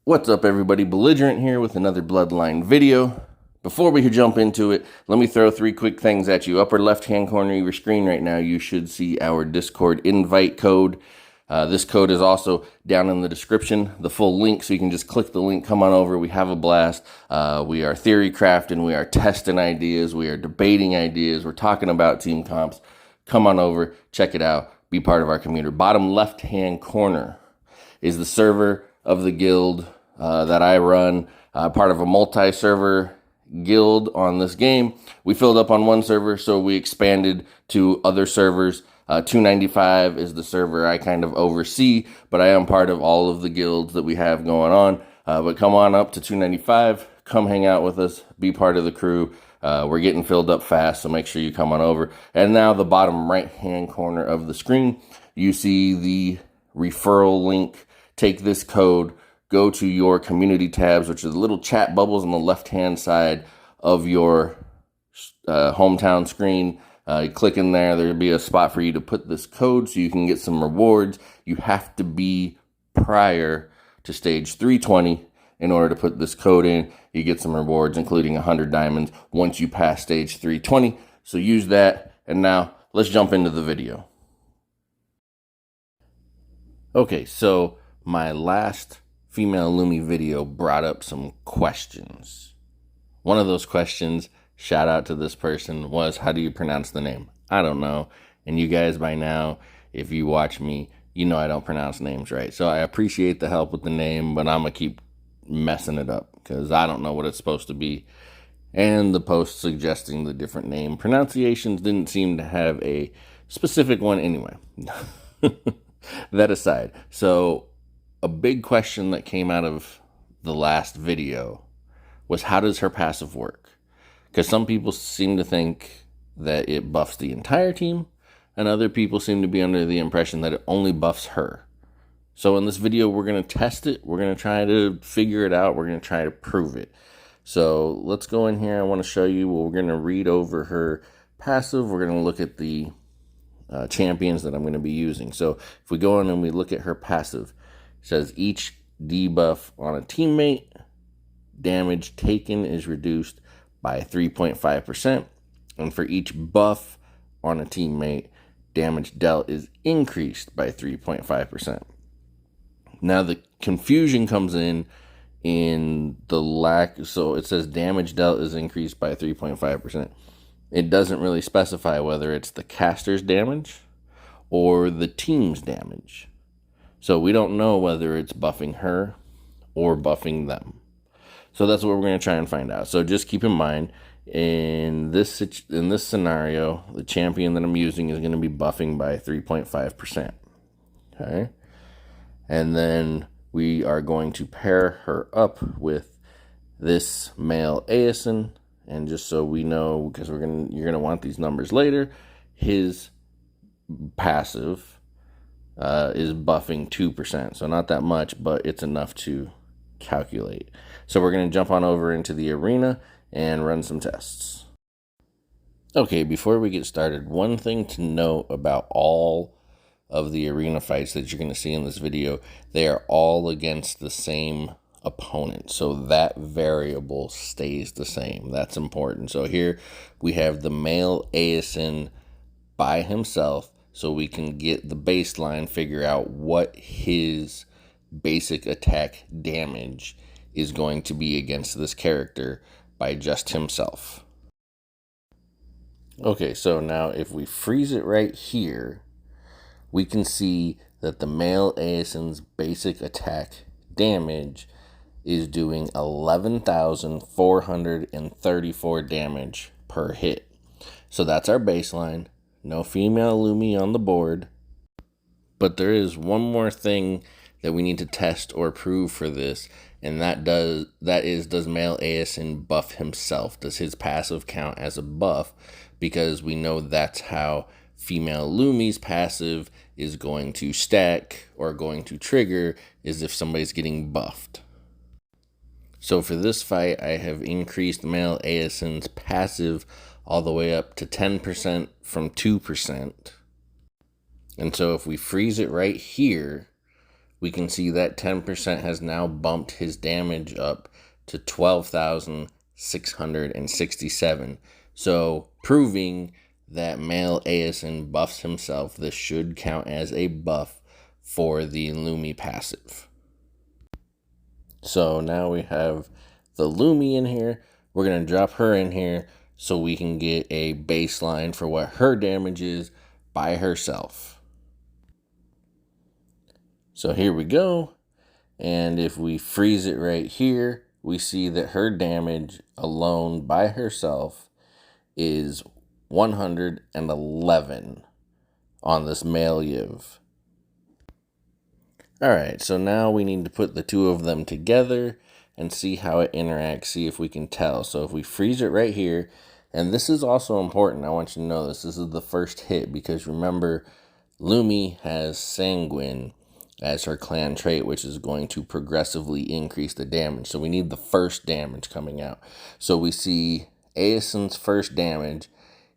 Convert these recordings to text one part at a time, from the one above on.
What's up, everybody? Belligerent here with another Bloodline video. Before we jump into it, let me throw three quick things at you. Upper left-hand corner of your screen right now, you should see our Discord invite code. This code is also down in the description, the full link, so you can just click the link, come on over. We have a blast. We are theory crafting. We are testing ideas. We are debating ideas. We're talking about team comps. Come on over, check it out, be part of our community. Bottom left-hand corner is the server of the guild that I run, part of a multi-server guild on this game. We filled up on one server, so we expanded to other servers. 295 is the server I kind of oversee, but I am part of all of the guilds that we have going on. But come on up to 295, come hang out with us, be part of the crew. We're getting filled up fast, so make sure you come on over. And now the bottom right-hand corner of the screen, you see the referral link. Take this code, go to your community tabs, which are the little chat bubbles on the left-hand side of your hometown screen. You click in there, there'll be a spot for you to put this code so you can get some rewards. You have to be prior to stage 320 in order to put this code in. You get some rewards, including 100 diamonds once you pass stage 320. So use that, and now let's jump into the video. Okay, so my last female Lumi video brought up some questions. One of those questions, shout out to this person, was how do you pronounce the name? I don't know. And you guys by now, if you watch me, you know I don't pronounce names right. So I appreciate the help with the name, but I'm going to keep messing it up because I don't know what it's supposed to be. And the post suggesting the different name pronunciations didn't seem to have a specific one anyway. That aside, so a big question that came out of the last video was how does her passive work? Because some people seem to think that it buffs the entire team, and other people seem to be under the impression that it only buffs her. So in this video, we're going to test it. We're going to try to figure it out. We're going to try to prove it. So let's go in here. I want to show you. We're going to read over her passive. We're going to look at the champions that I'm going to be using. So if we go in and we look at her passive, it says each debuff on a teammate, damage taken is reduced by 3.5%. And for each buff on a teammate, damage dealt is increased by 3.5%. Now the confusion comes in the lack. So it says damage dealt is increased by 3.5%. It doesn't really specify whether it's the caster's damage or the team's damage. So we don't know whether it's buffing her or buffing them. So that's what we're going to try and find out. So just keep in mind, in this scenario, the champion that I'm using is going to be buffing by 3.5%. Okay? And then we are going to pair her up with this male ASN. And just so we know, because you're going to want these numbers later, his passive is buffing 2%. So not that much, but it's enough to calculate. So we're going to jump on over into the arena and run some tests. Okay, before we get started, one thing to note about all of the arena fights that you're going to see in this video, they are all against the same opponent. So that variable stays the same. That's important. So here we have the male ASN by himself, so we can get the baseline, figure out what his basic attack damage is going to be against this character by just himself. Okay, so now if we freeze it right here, we can see that the male ASN's basic attack damage is doing 11,434 damage per hit. So that's our baseline. No female Lumi on the board. But there is one more thing that we need to test or prove for this, and that is does male ASN buff himself? Does his passive count as a buff? Because we know that's how female Lumi's passive is going to stack or going to trigger, is if somebody's getting buffed. So for this fight, I have increased male ASN's passive all the way up to 10% from 2%. And so if we freeze it right here, we can see that 10% has now bumped his damage up to 12,667. So proving that male ASN buffs himself. This should count as a buff for the Lumi passive. So now we have the Lumi in here. We're going to drop her in here so we can get a baseline for what her damage is by herself. So here we go. And if we freeze it right here, we see that her damage alone by herself is 111 on this male Yiv. Alright, so now we need to put the two of them together and see how it interacts, see if we can tell. So if we freeze it right here, and this is also important, I want you to know this is the first hit, because remember, Lumi has Sanguine as her clan trait, which is going to progressively increase the damage. So we need the first damage coming out. So we see Aeson's first damage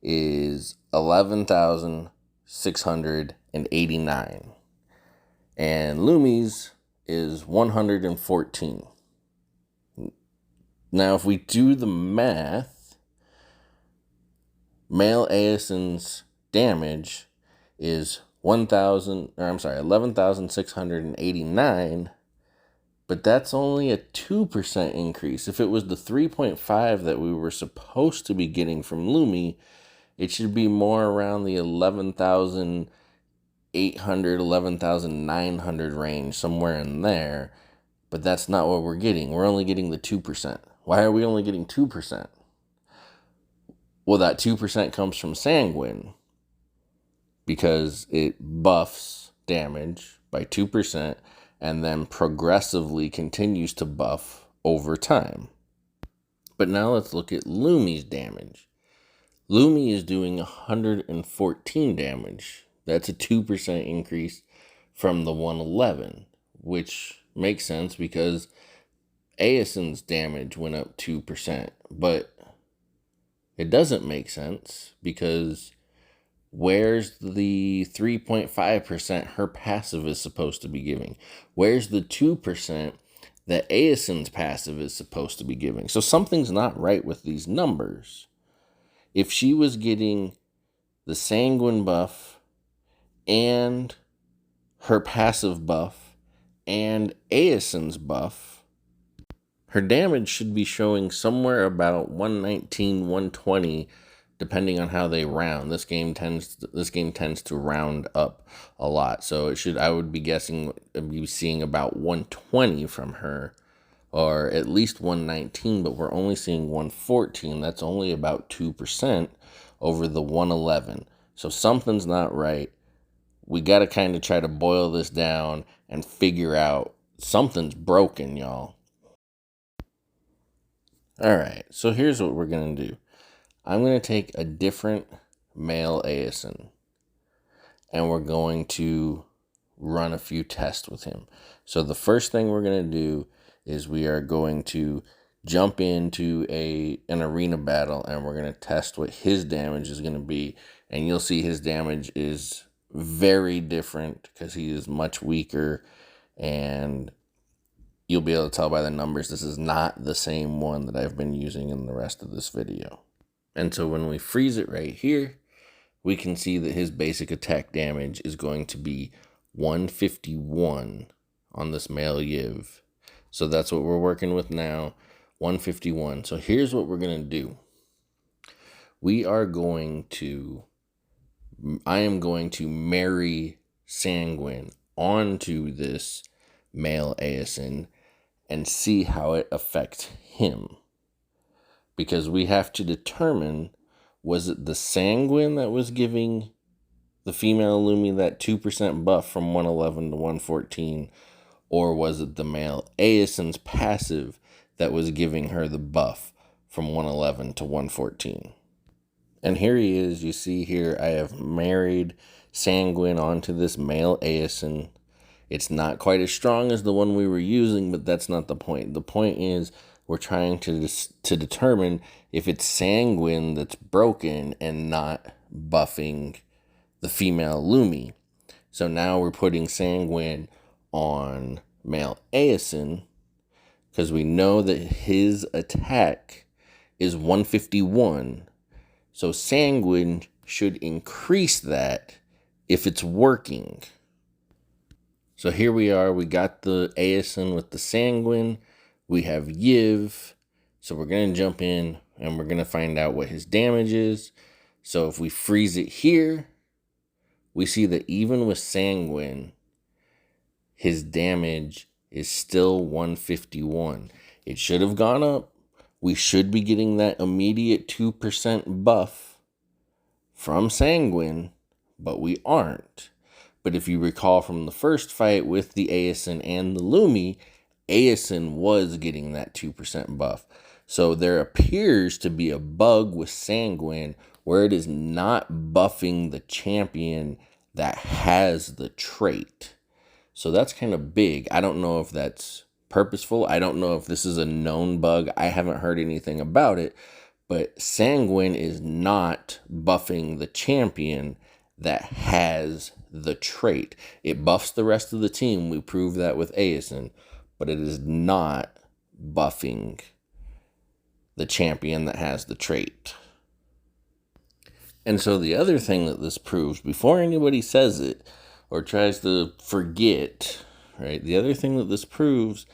is 11,689. And Lumi's is 114. Now, if we do the math, male Aeson's damage is 11,689, but that's only a 2% increase. If it was the 3.5 that we were supposed to be getting from Lumi, it should be more around the 11,800, 11,900 range, somewhere in there. But that's not what we're getting. We're only getting the 2%. Why are we only getting 2%? Well, that 2% comes from Sanguine, because it buffs damage by 2% and then progressively continues to buff over time. But now let's look at Lumi's damage. Lumi is doing 114 damage. That's a 2% increase from the 111, which makes sense because Aeson's damage went up 2%. But it doesn't make sense because where's the 3.5% her passive is supposed to be giving? Where's the 2% that Aeson's passive is supposed to be giving? So something's not right with these numbers. If she was getting the Sanguine buff and her passive buff and Aeson's buff, her damage should be showing somewhere about 119, 120, depending on how they round. This game tends to round up a lot. So I would be guessing be seeing about 120 from her, or at least 119, but we're only seeing 114. That's only about 2% over the 111. So something's not right. We got to kind of try to boil this down and figure out something's broken, y'all. All right, so here's what we're going to do. I'm going to take a different male Aeson, and we're going to run a few tests with him. So the first thing we're going to do is we are going to jump into an arena battle, and we're going to test what his damage is going to be. And you'll see his damage is very different because he is much weaker, and you'll be able to tell by the numbers this is not the same one that I've been using in the rest of this video. And so when we freeze it right here, we can see that his basic attack damage is going to be 151 on this male Yiv. So that's what we're working with now, 151. So here's what we're going to do. I am going to marry Sanguine onto this male Aeson and see how it affects him. Because we have to determine, was it the Sanguine that was giving the female Lumi that 2% buff from 111 to 114, or was it the male Aeson's passive that was giving her the buff from 111 to 114? And here he is. You see here, I have married Sanguine onto this male Aeson. It's not quite as strong as the one we were using, but that's not the point. The point is we're trying to determine if it's Sanguine that's broken and not buffing the female Lumi. So now we're putting Sanguine on male Aeson because we know that his attack is 151. So Sanguine should increase that if it's working. So here we are. We got the Aeson with the Sanguine. We have Yiv. So we're going to jump in and we're going to find out what his damage is. So if we freeze it here, we see that even with Sanguine, his damage is still 151. It should have gone up. We should be getting that immediate 2% buff from Sanguine, but we aren't. But if you recall from the first fight with the Aeson and the Lumi, Aeson was getting that 2% buff. So there appears to be a bug with Sanguine where it is not buffing the champion that has the trait. So that's kind of big. I don't know if that's purposeful. I don't know if this is a known bug. I haven't heard anything about it. But Sanguine is not buffing the champion that has the trait. It buffs the rest of the team. We proved that with Aeson. But it is not buffing the champion that has the trait. And so the other thing that this proves, before anybody says it or tries to forget, right? The other thing that this proves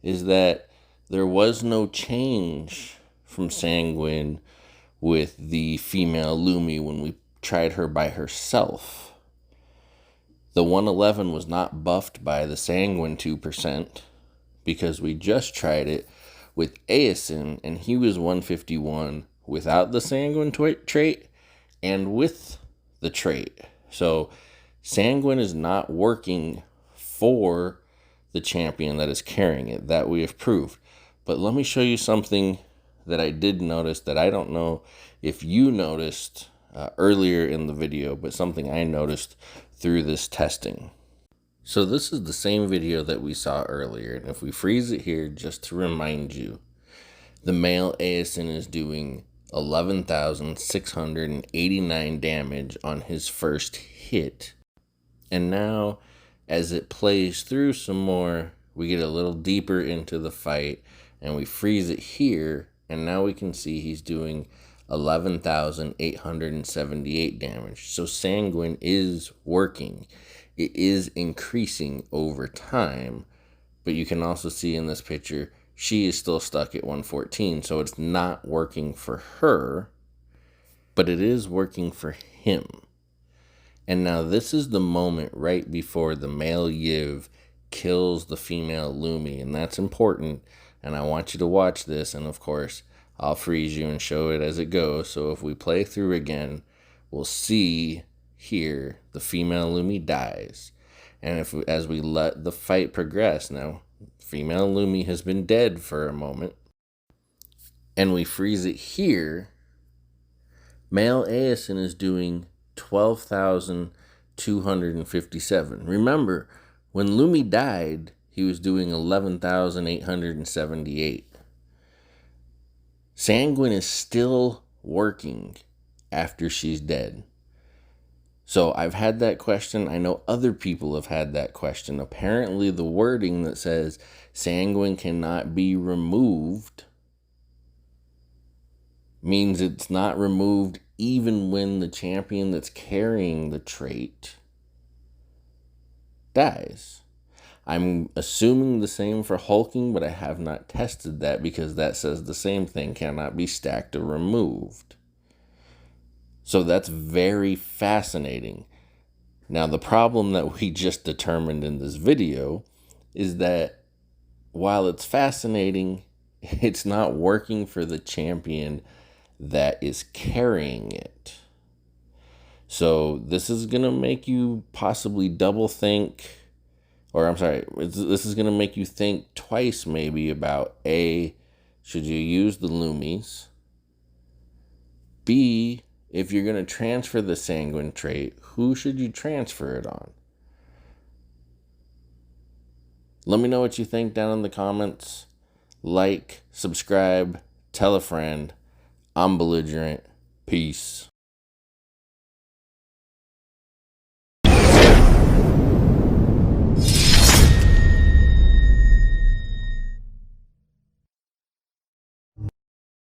is that there was no change from Sanguine with the female Lumi when we tried her by herself. The 111 was not buffed by the Sanguine 2% because we just tried it with Aeson and he was 151 without the Sanguine trait and with the trait. So Sanguine is not working for the champion that is carrying it. That we have proved. But let me show you something that I did notice that I don't know if you noticed earlier in the video, but something I noticed through this testing. So this is the same video that we saw earlier. And if we freeze it here, just to remind you, the male Aeson is doing 11,689 damage on his first hit. And now, as it plays through some more, we get a little deeper into the fight, and we freeze it here, and now we can see he's doing 11,878 damage. So Sanguine is working. It is increasing over time, but you can also see in this picture, she is still stuck at 114, so it's not working for her, but it is working for him. And now this is the moment right before the male Yiv kills the female Lumi, and that's important, and I want you to watch this, and of course, I'll freeze you and show it as it goes, so if we play through again, we'll see here the female Lumi dies. And as we let the fight progress, now female Lumi has been dead for a moment, and we freeze it here, male Aeson is doing 12,257. Remember, when Lumi died, he was doing 11,878. Sanguine is still working after she's dead. So I've had that question. I know other people have had that question. Apparently the wording that says Sanguine cannot be removed means it's not removed even when the champion that's carrying the trait dies. I'm assuming the same for hulking, but I have not tested that because that says the same thing, cannot be stacked or removed. So that's very fascinating. Now, the problem that we just determined in this video is that while it's fascinating, it's not working for the champion that is carrying it. So this is going to make you possibly double think, this is going to make you think twice maybe about A, should you use the Lumis? B, if you're going to transfer the Sanguine trait, who should you transfer it on? Let me know what you think down in the comments. Like, subscribe, tell a friend. I'm Belligerent. Peace.